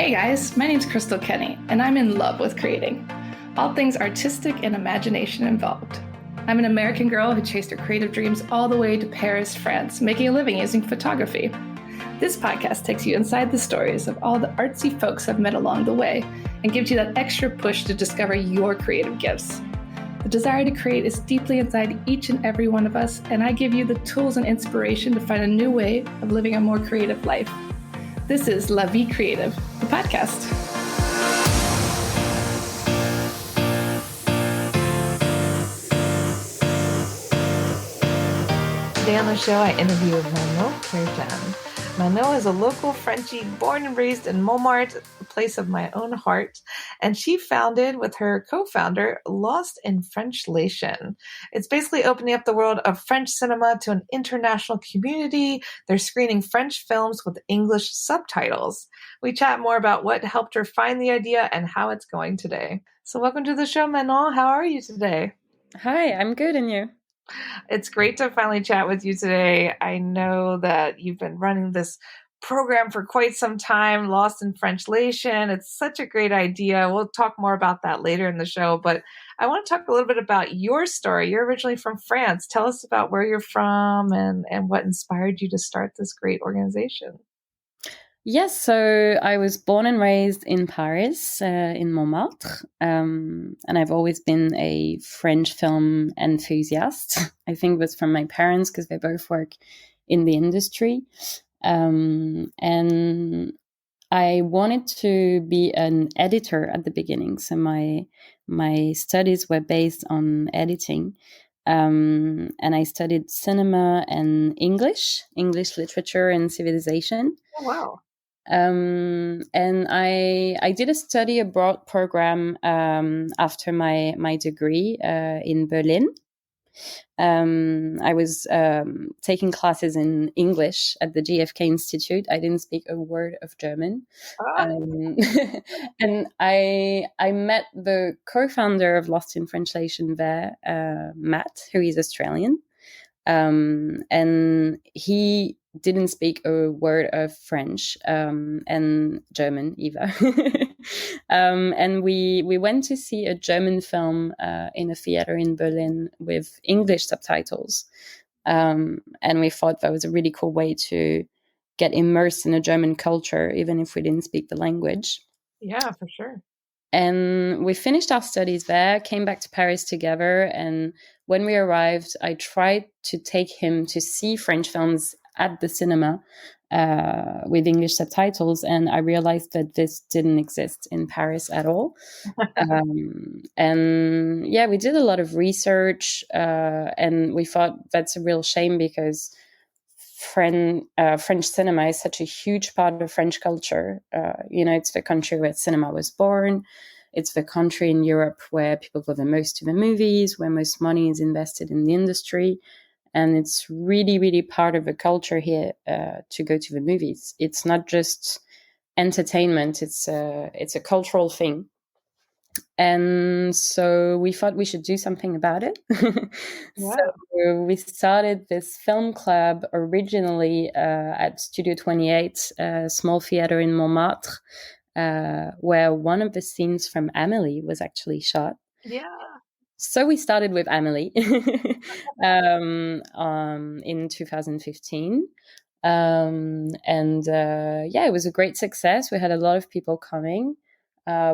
Hey guys, my name's Crystal Kenny, and I'm in love with creating. All things artistic and imagination involved. I'm an American girl who chased her creative dreams all the way to Paris, France, making a living using photography. This podcast takes you inside the stories of all the artsy folks I've met along the way and gives you that extra push to discover your creative gifts. The desire to create is deeply inside each and every one of us, and I give you the tools and inspiration to find a new way of living a more creative life. This is La Vie Creative, the podcast. Today on the show, I interview Manon Kerjean. Manon is a local Frenchie born and raised in Montmartre, the place of my own heart, and she founded, with her co-founder, Lost in Frenchlation. It's basically opening up the world of French cinema to an international community. They're screening French films with English subtitles. We chat more about what helped her find the idea and how it's going today. So welcome to the show, Manon. How are you today? Hi, I'm good, and you? It's great to finally chat with you today. I know that you've been running this program for quite some time, Lost in Frenchlation. It's such a great idea. We'll talk more about that later in the show, but I want to talk a little bit about your story. You're originally from France. Tell us about where you're from and what inspired you to start this great organization. Yes, so I was born and raised in Paris, in Montmartre, and I've always been a French film enthusiast. I think it was from my parents because they both work in the industry. And I wanted to be an editor at the beginning. So my studies were based on editing. And I studied cinema and English literature and civilization. Oh, wow. And I did a study abroad program after my degree in Berlin. I was taking classes in English at the GFK Institute. I didn't speak a word of German. And I met the co-founder of Lost in Frenchlation there, Matt, who is Australian. And he didn't speak a word of French and German either. And we went to see a German film in a theater in Berlin with English subtitles. And we thought that was a really cool way to get immersed in a German culture, even if we didn't speak the language. Yeah, for sure. And we finished our studies there, came back to Paris together. And when we arrived, I tried to take him to see French films at the cinema with English subtitles. And I realized that this didn't exist in Paris at all. And yeah, we did a lot of research and we thought that's a real shame because French cinema is such a huge part of French culture. It's the country where cinema was born. It's the country in Europe where people go the most to the movies, where most money is invested in the industry. And it's really, really part of the culture here to go to the movies. It's not just entertainment. It's a cultural thing. And so we thought we should do something about it. Wow. So we started this film club originally at Studio 28, a small theater in Montmartre, where one of the scenes from Amélie was actually shot. Yeah. So we started with Amélie in 2015. It was a great success. We had a lot of people coming.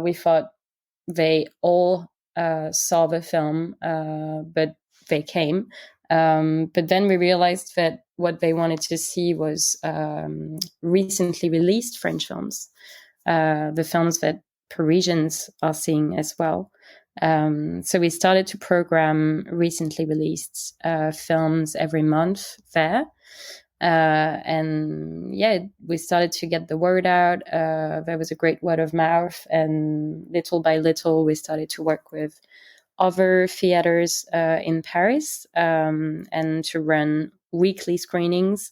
We thought they all saw the film, but they came. But then we realized that what they wanted to see was recently released French films, the films that Parisians are seeing as well. So we started to program recently released films every month there. We started to get the word out. There was a great word of mouth, and little by little, we started to work with other theaters in Paris and to run weekly screenings.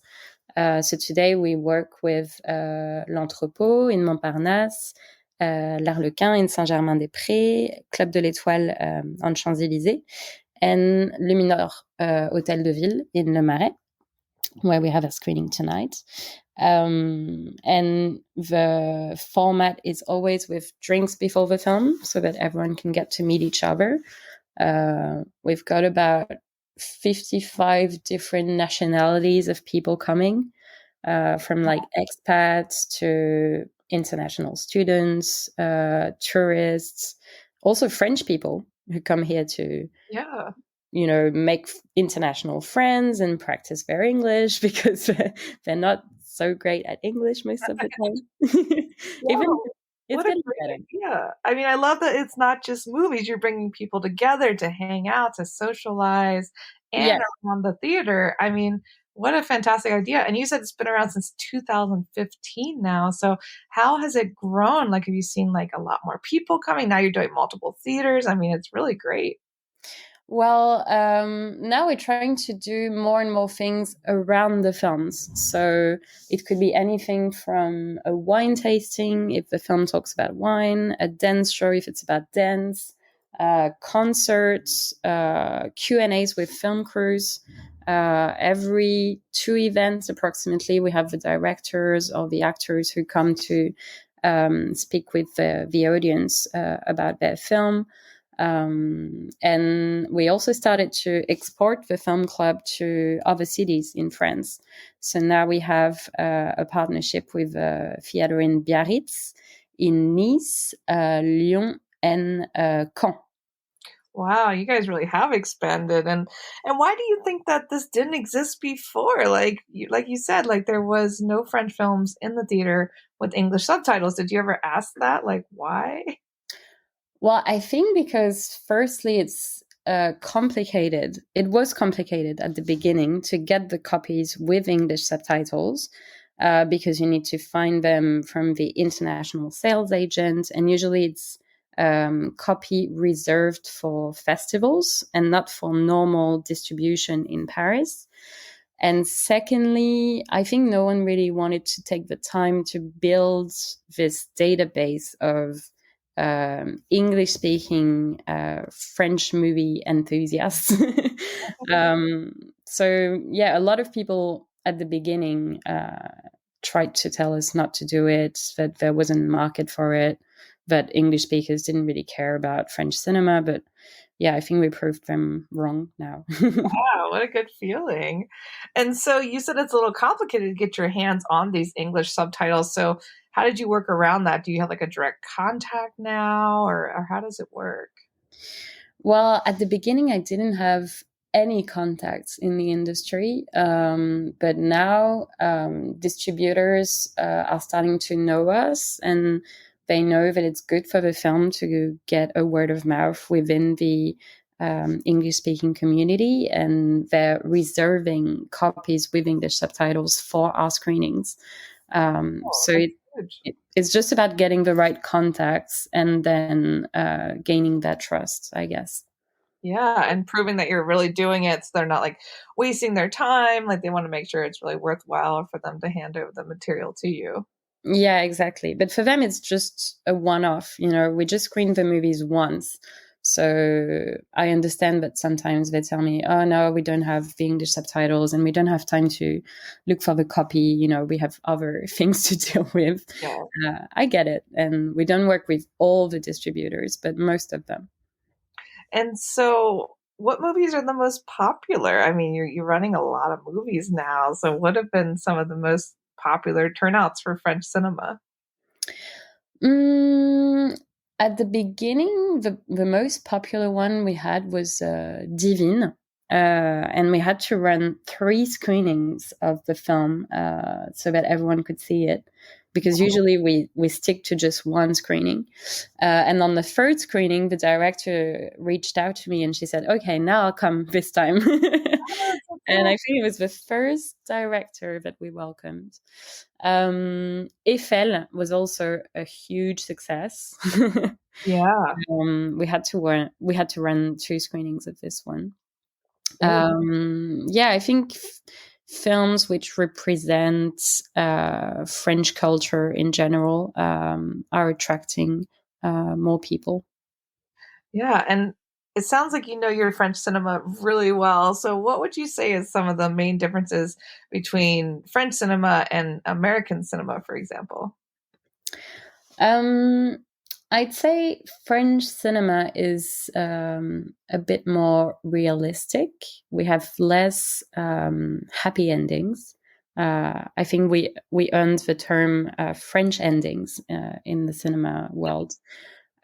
So today we work with L'Entrepôt in Montparnasse, L'Arlequin in Saint-Germain-des-Prés, Club de l'Étoile en Champs-Élysées, and Luminor Hôtel de Ville in Le Marais. where we have a screening tonight. And the format is always with drinks before the film so that everyone can get to meet each other. We've got about 55 different nationalities of people coming, from like expats to international students, tourists, also French people who come here to make international friends and practice their English because they're not so great at English most of the time. Even it's getting better. Yeah, I mean, I love that it's not just movies. You're bringing people together to hang out, to socialize, and around the theater. I mean, what a fantastic idea! And you said it's been around since 2015 now. So how has it grown? Like, have you seen like a lot more people coming? Now you're doing multiple theaters. I mean, it's really great. Well, now we're trying to do more and more things around the films. So it could be anything from a wine tasting, if the film talks about wine, a dance show, if it's about dance, concerts, Q&As with film crews. Every 2 events, approximately, we have the directors or the actors who come to speak with the audience about their film. And we also started to export the film club to other cities in France. So now we have a partnership with a theater in Biarritz, in Nice, Lyon, and Caen. Wow, you guys really have expanded. And why do you think that this didn't exist before? Like you said, like there was no French films in the theater with English subtitles. Did you ever ask that? Like, why? Well, I think because firstly, it's complicated. It was complicated at the beginning to get the copies with English subtitles because you need to find them from the international sales agent. And usually it's copy reserved for festivals and not for normal distribution in Paris. And secondly, I think no one really wanted to take the time to build this database of English-speaking French movie enthusiasts. So yeah, a lot of people at the beginning tried to tell us not to do it, that there wasn't a market for it, that English speakers didn't really care about French cinema. But yeah, I think we proved them wrong now. Wow, what a good feeling. And so you said it's a little complicated to get your hands on these English subtitles. So how did you work around that? Do you have like a direct contact now, or how does it work? Well, at the beginning, I didn't have any contacts in the industry, but now distributors are starting to know us, and they know that it's good for the film to get a word of mouth within the English-speaking community, and they're reserving copies with English subtitles for our screenings. So it's just about getting the right contacts and then gaining that trust, I guess. Yeah, and proving that you're really doing it, so they're not like wasting their time. Like they want to make sure it's really worthwhile for them to hand over the material to you. Yeah, exactly. But for them, it's just a one-off. We just screen the movies once. So I understand that sometimes they tell me, oh, no, we don't have the English subtitles and we don't have time to look for the copy. We have other things to deal with. Yeah. I get it. And we don't work with all the distributors, but most of them. And so what movies are the most popular? I mean, you're running a lot of movies now. So what have been some of the most popular turnouts for French cinema? At the beginning, the most popular one we had was Divine. And we had to run 3 screenings of the film so that everyone could see it. Because usually we stick to just one screening. And on the 3rd screening, the director reached out to me and she said, okay, now I'll come this time. And I think it was the first director that we welcomed. Eiffel was also a huge success. Yeah. We had to run 2 screenings of this one. Yeah, I think films which represent French culture in general are attracting more people. Yeah, and It sounds like you know your French cinema really well. So, what would you say is some of the main differences between French cinema and American cinema, for example? Um, I'd say French cinema is a bit more realistic. We have less happy endings. I think we earned the term French endings in the cinema world.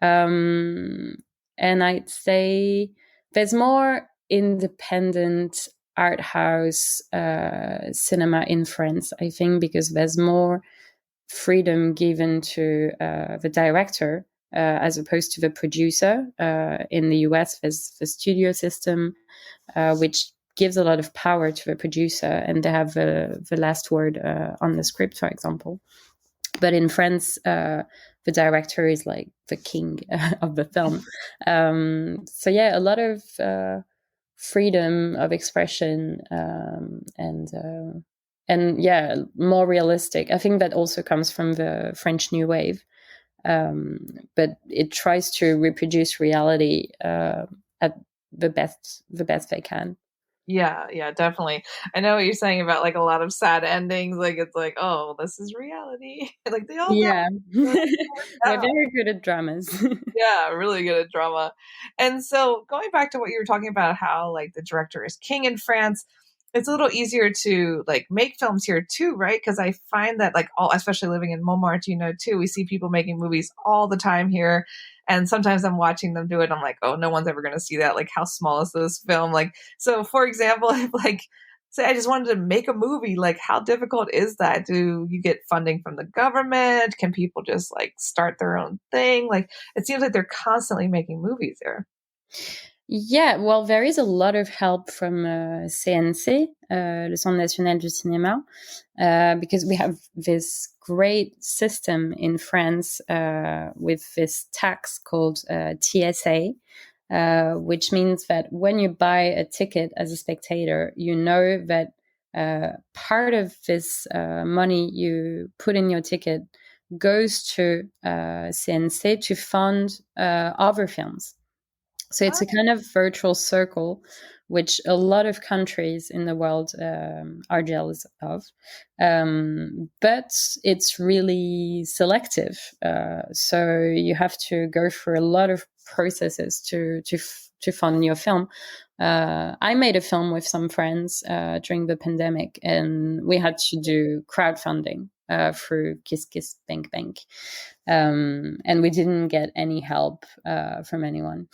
Um, and I'd say there's more independent art house cinema in France, I think, because there's more freedom given to the director as opposed to the producer. In the US, there's the studio system, which gives a lot of power to the producer, and they have the last word on the script, for example. But in France, the director is like the king of the film. So yeah, a lot of freedom of expression, and yeah, more realistic. I think that also comes from the French New Wave, but it tries to reproduce reality at the best they can. Yeah, definitely. I know what you're saying about like a lot of sad endings. Like it's like, oh, this is reality. Like they all die. Yeah, we're Yeah. very good at dramas. Yeah, really good at drama. And so going back to what you were talking about, how like the director is king in France, it's a little easier to like make films here too, right? Because I find that like all, especially living in Montmartre, too, we see people making movies all the time here. And sometimes I'm watching them do it. I'm like, oh, no one's ever going to see that. Like, how small is this film? Like, so for example, if like say I just wanted to make a movie, like how difficult is that? Do you get funding from the government? Can people just like start their own thing? Like it seems like they're constantly making movies there. Yeah, well, there is a lot of help from CNC, le Centre National du Cinéma, because we have this great system in France with this tax called TSA, which means that when you buy a ticket as a spectator, you know that part of this money you put in your ticket goes to CNC to fund other films. So it's a kind of virtual circle, which a lot of countries in the world are jealous of. But it's really selective. So you have to go through a lot of processes to fund your film. I made a film with some friends during the pandemic, and we had to do crowdfunding through Kiss Kiss Bank Bank. And we didn't get any help from anyone.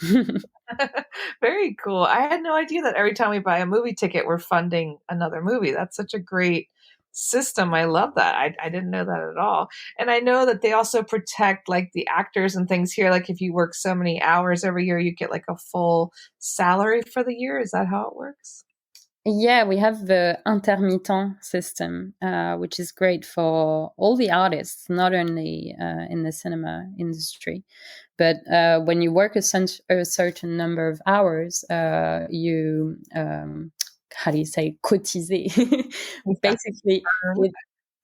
Very cool. I had no idea that every time we buy a movie ticket, we're funding another movie. That's such a great system. I love that. I didn't know that at all. And I know that they also protect like the actors and things here. Like if you work so many hours every year, you get like a full salary for the year. Is that how it works? Yeah, we have the intermittent system, which is great for all the artists, not only in the cinema industry. But when you work a certain number of hours, you, how do you say, cotiser? Basically,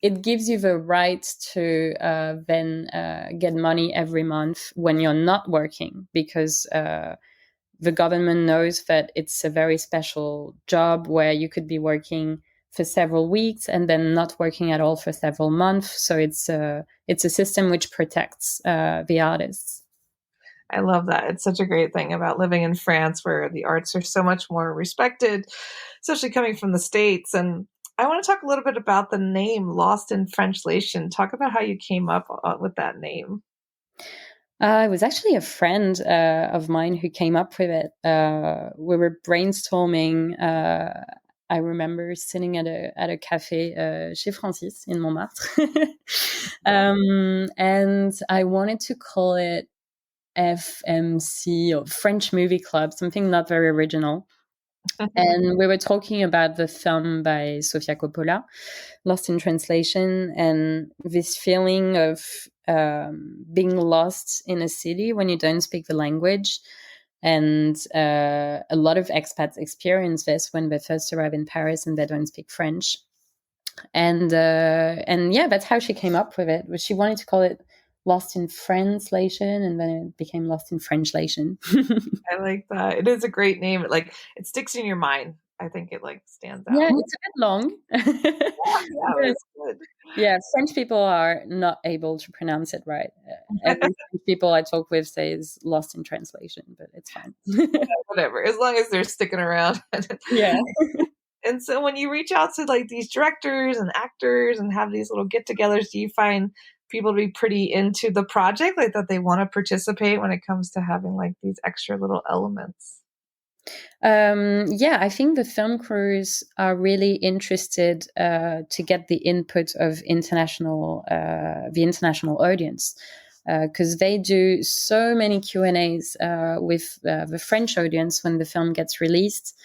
it gives you the right to then get money every month when you're not working, because the government knows that it's a very special job where you could be working for several weeks and then not working at all for several months. So it's a system which protects the artists. I love that. It's such a great thing about living in France where the arts are so much more respected, especially coming from the States. And I want to talk a little bit about the name Lost in Frenchlation. Talk about how you came up with that name. It was actually a friend of mine who came up with it. We were brainstorming. I remember sitting at a cafe chez Francis in Montmartre. And I wanted to call it FMC, or French Movie Club, something not very original. And we were talking about the film by Sofia Coppola, Lost in Translation, and this feeling of being lost in a city when you don't speak the language. And a lot of expats experience this when they first arrive in Paris and they don't speak French. And yeah, that's how she came up with it. She wanted to call it Lost in Frenchlation, and then it became Lost in Frenchlation. I like that. It is a great name. It sticks in your mind. I think it stands out. Yeah, it's a bit long. Yeah, it's good. Yeah, French people are not able to pronounce it right. Every French people I talk with says Lost in Translation, but it's fine. Whatever, as long as they're sticking around. Yeah. And so when you reach out to these directors and actors and have these little get-togethers, do you find people to be pretty into the project, that they want to participate when it comes to having these extra little elements? Yeah, I think the film crews are really interested to get the input of the international audience, because they do so many Q&As with the French audience when the film gets released.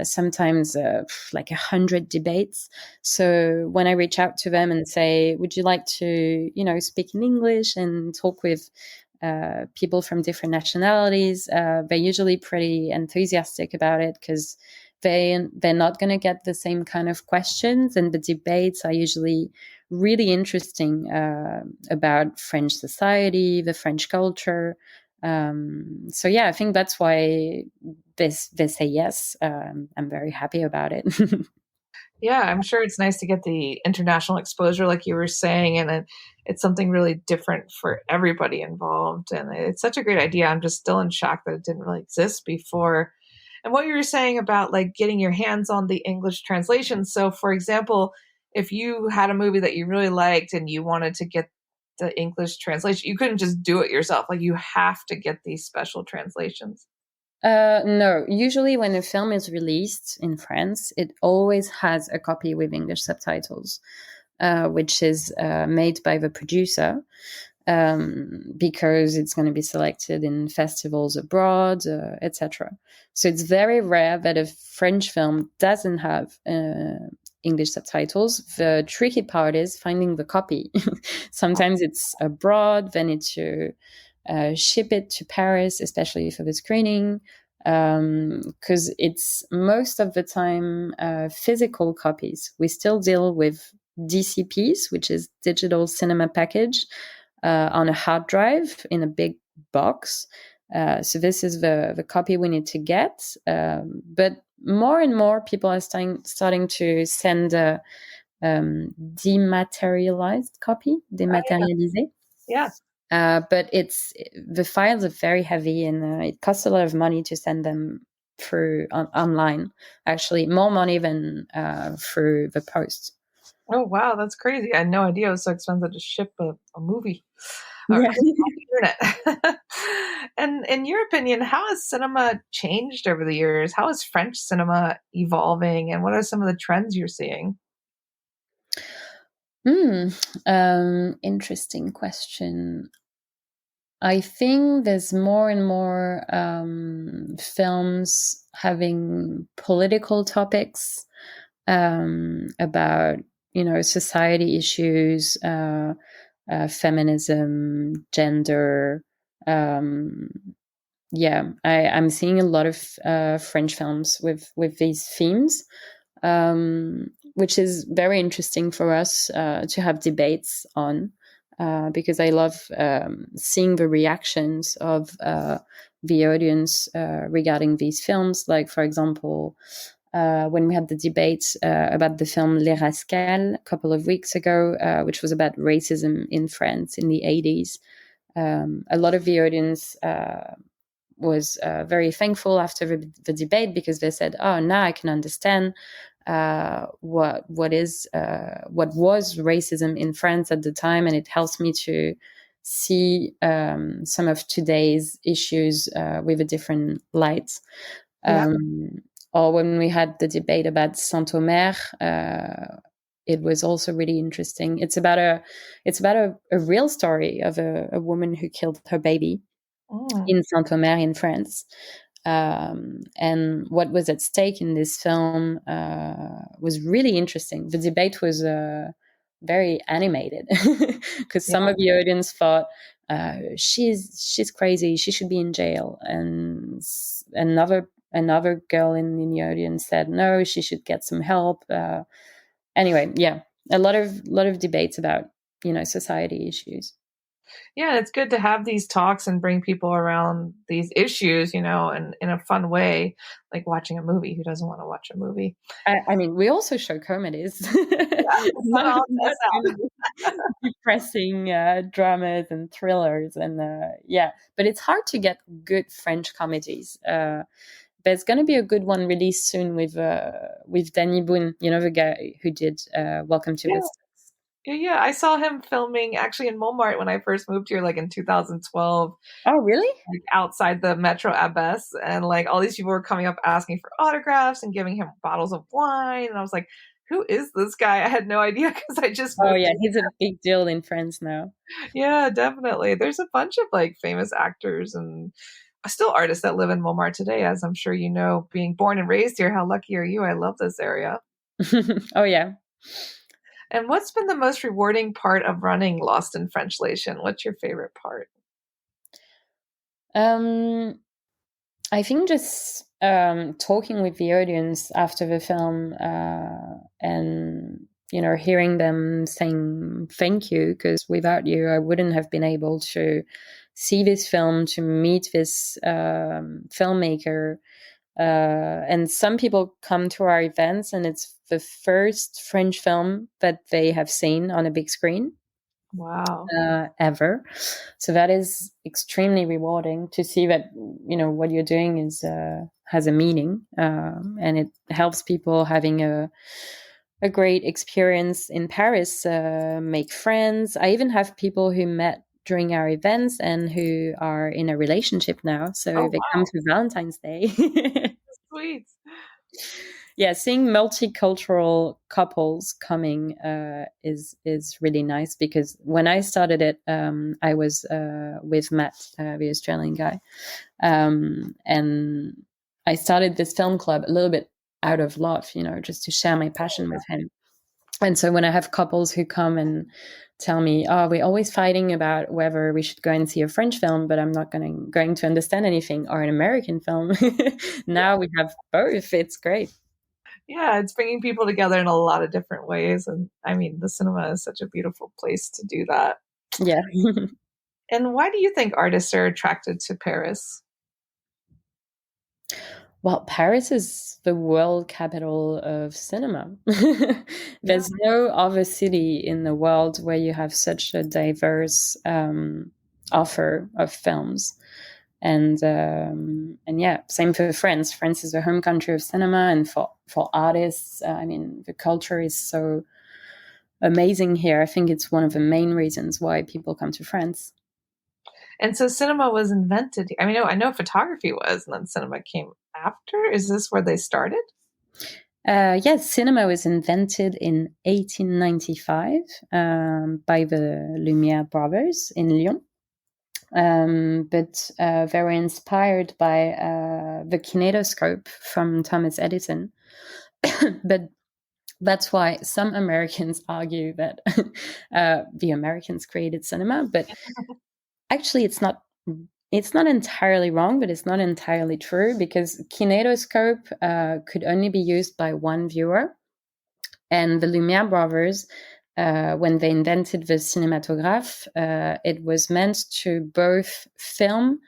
Sometimes 100 debates. So when I reach out to them and say, would you like to, speak in English and talk with people from different nationalities, they're usually pretty enthusiastic about it, because they're not going to get the same kind of questions, and the debates are usually really interesting about French society, the French culture. So yeah, I think that's why they say yes. I'm very happy about it. Yeah, I'm sure it's nice to get the international exposure, like you were saying, and it's something really different for everybody involved. And it's such a great idea. I'm just still in shock that it didn't really exist before. And what you were saying about getting your hands on the English translation. So, for example, if you had a movie that you really liked and you wanted to get the English translation, you couldn't just do it yourself. You have to get these special translations. No, usually when a film is released in France, it always has a copy with English subtitles, which is made by the producer, because it's going to be selected in festivals abroad, etc. So it's very rare that a French film doesn't have English subtitles. The tricky part is finding the copy. Sometimes it's abroad, then it's to ship it to Paris, especially for the screening, because it's most of the time physical copies. We still deal with DCPs, which is digital cinema package, on a hard drive in a big box. So this is the copy we need to get. But more and more people are starting to send a dematerialized copy, dématérialisé. Yeah. But the files are very heavy, and it costs a lot of money to send them through online. Actually, more money than through the post. Oh, wow, that's crazy. I had no idea it was so expensive to ship a movie Yeah. on the internet. And in your opinion, how has cinema changed over the years? How is French cinema evolving, and what are some of the trends you're seeing? Interesting question. I think there's more and more films having political topics about, society issues, feminism, gender. Yeah, I'm seeing a lot of French films with these themes, which is very interesting for us to have debates on. Because I love seeing the reactions of the audience regarding these films. Like, for example, when we had the debate about the film Les Rascals a couple of weeks ago, which was about racism in France in the 80s, a lot of the audience was very thankful after the debate, because they said, "Oh, now I can understand what was racism in France at the time, and it helps me to see some of today's issues with a different light." Yeah. Or when we had the debate about Saint-Omer, it was also really interesting. It's about a real story of a woman who killed her baby in Saint-Omer in France. And what was at stake in this film was really interesting. The debate was very animated, because some of the audience thought she's crazy, she should be in jail, and another girl in the audience said no, she should get some help. Anyway, yeah, a lot of debates about society issues. Yeah, it's good to have these talks and bring people around these issues, and in a fun way, like watching a movie. Who doesn't want to watch a movie? I mean, we also show comedies, Yeah, it's not all not mess only depressing dramas and thrillers, and yeah. But it's hard to get good French comedies. There's going to be a good one released soon with Danny Boone, the guy who did Welcome to out. the States. Yeah, I saw him filming actually in Montmartre when I first moved here, like in 2012, Oh, really? like outside the Metro Abbess, and like all these people were coming up asking for autographs and giving him bottles of wine, and I was like, "Who is this guy?" I had no idea because I just Oh, moved. yeah, he's a big deal in France now. Yeah, definitely. There's a bunch of like famous actors and still artists that live in Montmartre today, as I'm sure you know. Being born and raised here, how lucky are you? I love this area. Oh, yeah. And what's been the most rewarding part of running Lost in Frenchlation? What's your favorite part? Um, I think just talking with the audience after the film and hearing them saying thank you, because without you I wouldn't have been able to see this film, to meet this filmmaker, and some people come to our events and it's the first French film that they have seen on a big screen Wow. ever. So that is extremely rewarding to see that what you're doing is has a meaning, and it helps people having a great experience in Paris, make friends. I even have people who met during our events and who are in a relationship now, so Oh, they come wow. to Valentine's Day. Sweet. Yeah, seeing multicultural couples coming is really nice, because when I started it, I was with Matt, the Australian guy, and I started this film club a little bit out of love, just to share my passion with him. And so when I have couples who come and tell me, "Oh, we're always fighting about whether we should go and see a French film, but I'm not going to understand anything, or an American film," now we have both. It's great. Yeah, it's bringing people together in a lot of different ways. And I mean, the cinema is such a beautiful place to do that. Yeah. And why do you think artists are attracted to Paris? Well, Paris is the world capital of cinema. Yeah. There's no other city in the world where you have such a diverse offer of films. And yeah, same for France. France is the home country of cinema, and for artists, I mean, the culture is so amazing here. I think it's one of the main reasons why people come to France. And so cinema was invented. I mean, I know photography was, and then cinema came after. Is this where they started? Yes, cinema was invented in 1895 by the Lumière brothers in Lyon. But they were inspired by the kinetoscope from Thomas Edison. But that's why some Americans argue that the Americans created cinema. But actually, it's not entirely wrong, but it's not entirely true, because kinetoscope could only be used by one viewer. And the Lumière brothers, when they invented the cinematograph, it was meant to both film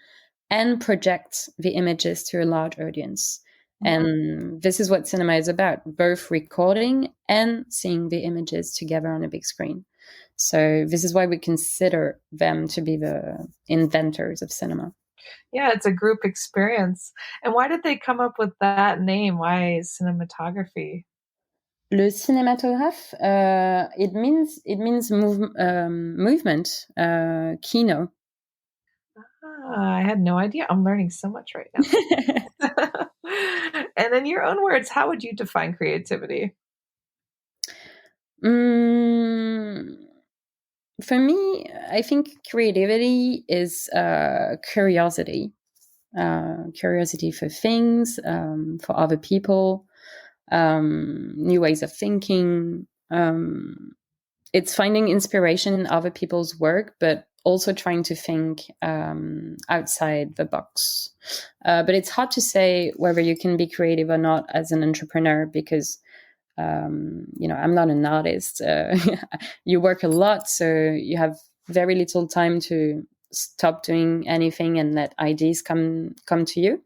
and project the images to a large audience. And this is what cinema is about, both recording and seeing the images together on a big screen. So this is why we consider them to be the inventors of cinema. Yeah, it's a group experience. And why did they come up with that name? Why cinematography? Le cinématographe, it means movement, kino. I had no idea. I'm learning so much right now. And in your own words, how would you define creativity? Mm, for me, I think creativity is curiosity. Curiosity for things, for other people, new ways of thinking. It's finding inspiration in other people's work, but also trying to think outside the box. But it's hard to say whether you can be creative or not as an entrepreneur, because I'm not an artist. You work a lot, so you have very little time to stop doing anything and let ideas come to you,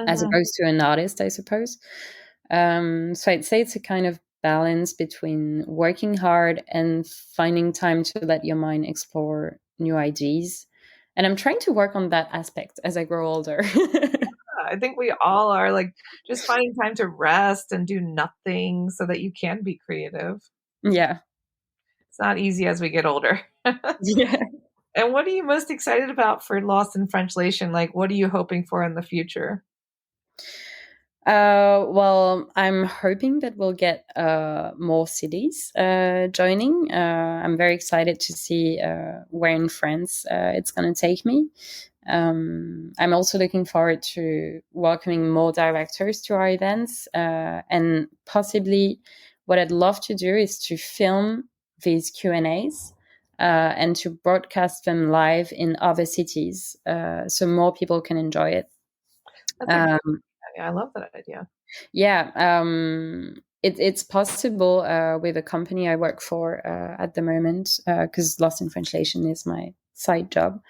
as opposed to an artist, I suppose. So I'd say it's a kind of balance between working hard and finding time to let your mind explore new ideas. And I'm trying to work on that aspect as I grow older. I think we all are, like, just finding time to rest and do nothing so that you can be creative. Yeah. It's not easy as we get older. Yeah. And what are you most excited about for Lost in Frenchlation? Like, what are you hoping for in the future? Well, I'm hoping that we'll get more cities joining. I'm very excited to see where in France it's going to take me. I'm also looking forward to welcoming more directors to our events, and possibly what I'd love to do is to film these Q&As and to broadcast them live in other cities, so more people can enjoy it. That's a great idea. I love that idea. Yeah, it's possible with a company I work for at the moment, because Lost in Frenchlation is my side job.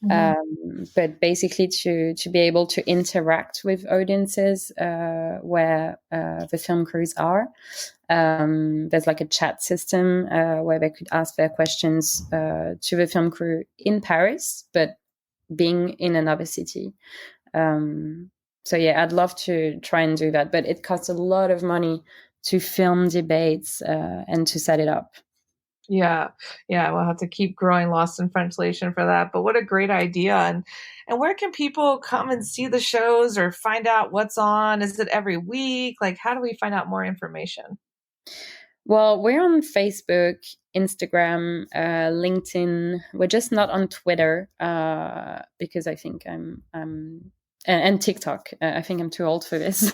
But basically to be able to interact with audiences where the film crews are. There's like a chat system where they could ask their questions to the film crew in Paris, but being in another city. So yeah, I'd love to try and do that, but it costs a lot of money to film debates and to set it up. Yeah, we'll have to keep growing Lost in Frenchlation for that. But what a great idea! And where can people come and see the shows or find out what's on? Is it every week? Like, how do we find out more information? Well, we're on Facebook, Instagram, LinkedIn. We're just not on Twitter because I think I'm and TikTok. I think I'm too old for this.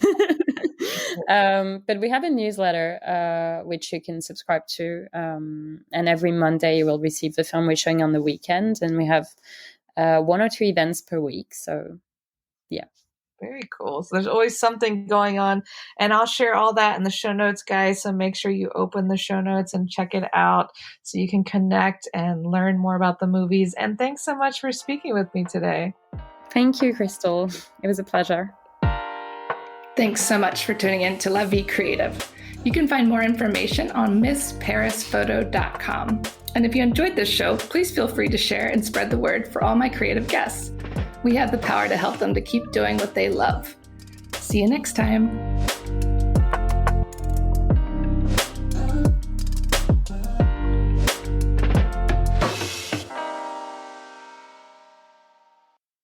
But we have a newsletter which you can subscribe to, and every Monday you will receive the film we're showing on the weekend, and we have 1 or 2 events per week. So, yeah. Very cool. So there's always something going on, and I'll share all that in the show notes, guys. So make sure you open the show notes and check it out so you can connect and learn more about the movies. And thanks so much for speaking with me today. Thank you, Crystal. It was a pleasure. Thanks so much for tuning in to La Vie Creative. You can find more information on MissParisPhoto.com. And if you enjoyed this show, please feel free to share and spread the word for all my creative guests. We have the power to help them to keep doing what they love. See you next time.